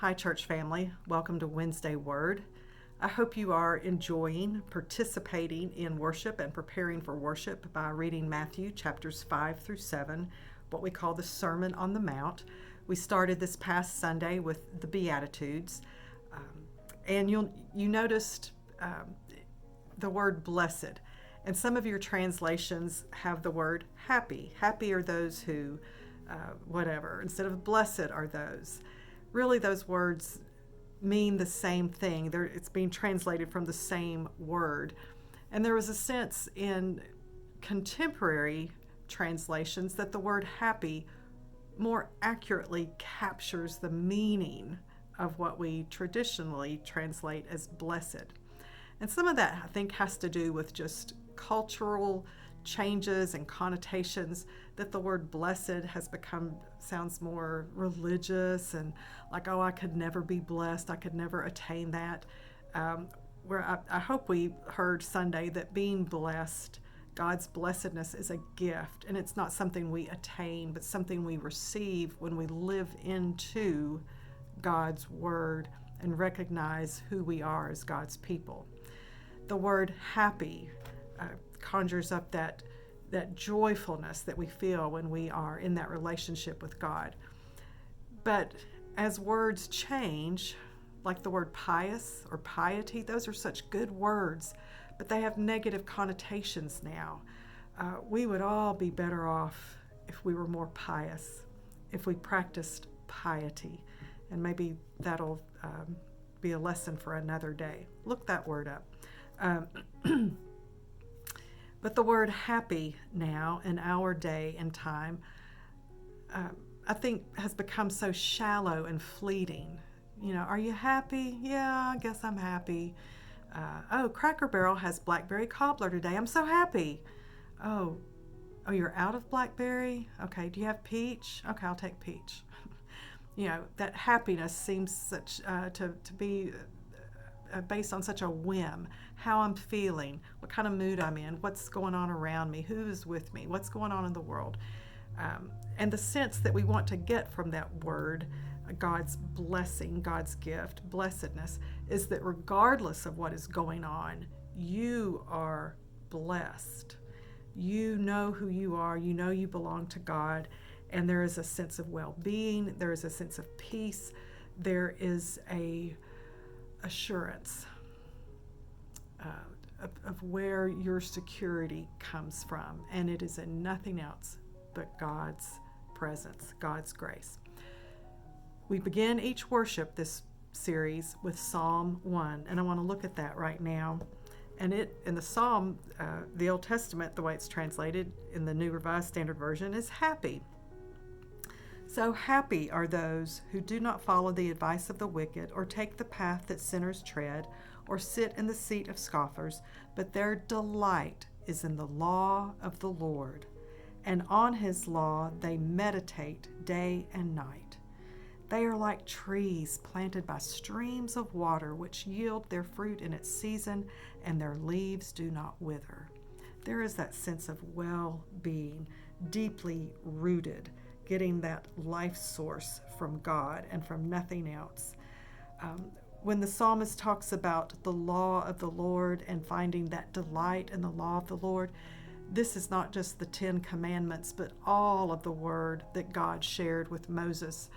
Hi, church family. Welcome to Wednesday Word. I hope you are enjoying participating in worship and preparing for worship by reading Matthew chapters 5 through 7, what we call the Sermon on the Mount. We started this past Sunday with the Beatitudes, and you noticed the word blessed. And some of your translations have the word happy. Happy are those who, whatever. Instead of blessed are those. Really, those words mean the same thing. It's being translated from the same word. And there was a sense in contemporary translations that the word happy more accurately captures the meaning of what we traditionally translate as blessed. And some of that, I think, has to do with just cultural changes and connotations, that the word blessed has sounds more religious and like, oh, I could never be blessed, I could never attain that. Where I hope we heard Sunday that being blessed, God's blessedness, is a gift, and it's not something we attain, but something we receive when we live into God's word and recognize who we are as God's people. The word happy conjures up that joyfulness that we feel when we are in that relationship with God. But as words change, like the word pious or piety, those are such good words, but they have negative connotations now. We would all be better off if we were more pious, if we practiced piety. And maybe that'll be a lesson for another day. Look that word up. But the word happy now in our day and time, I think has become so shallow and fleeting. You know, are you happy? Yeah, I guess I'm happy. Oh, Cracker Barrel has blackberry cobbler today. I'm so happy. Oh, you're out of blackberry? Okay, do you have peach? Okay, I'll take peach. You know, that happiness seems such to be based on such a whim, how I'm feeling, what kind of mood I'm in, what's going on around me, who's with me, what's going on in the world. And the sense that we want to get from that word, God's blessing, God's gift, blessedness, is that regardless of what is going on, you are blessed. You know who you are, you know you belong to God, and there is a sense of well-being, there is a sense of peace, there is a assurance of where your security comes from, and it is in nothing else but God's presence, God's grace. We begin each worship this series with Psalm 1, and I want to look at that right now. And in the Psalm, the Old Testament, the way it's translated in the New Revised Standard Version, is happy. So happy are those who do not follow the advice of the wicked, or take the path that sinners tread, or sit in the seat of scoffers, but their delight is in the law of the Lord, and on his law they meditate day and night. They are like trees planted by streams of water, which yield their fruit in its season, and their leaves do not wither. There is that sense of well-being, deeply rooted, getting that life source from God and from nothing else. When the psalmist talks about the law of the Lord and finding that delight in the law of the Lord, this is not just the 10 Commandments, but all of the word that God shared with Moses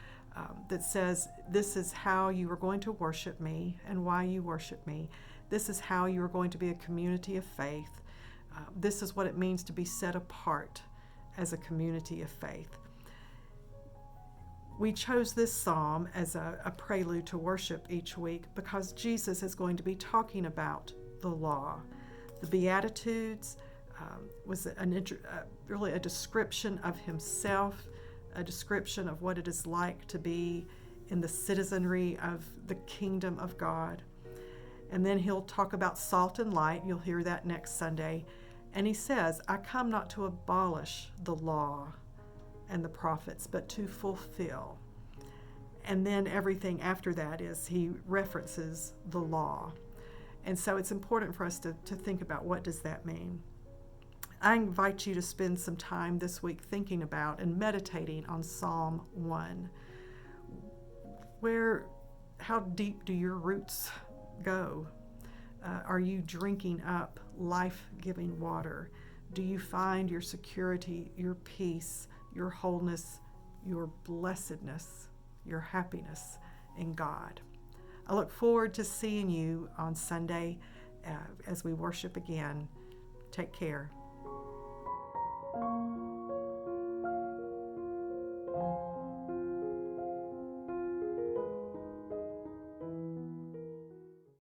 that says, this is how you are going to worship me and why you worship me. This is how you are going to be a community of faith. This is what it means to be set apart as a community of faith. We chose this psalm as a prelude to worship each week because Jesus is going to be talking about the law. The Beatitudes was really a description of himself, a description of what it is like to be in the citizenry of the kingdom of God. And then he'll talk about salt and light. You'll hear that next Sunday. And he says, I come not to abolish the law and the prophets, but to fulfill. And then everything after that is he references the law. And so it's important for us to think about, what does that mean? I invite you to spend some time this week thinking about and meditating on Psalm 1. Where How deep do your roots go? Are you drinking up life-giving water? Do you find your security, your peace, your wholeness, your blessedness, your happiness in God? I look forward to seeing you on Sunday as we worship again. Take care.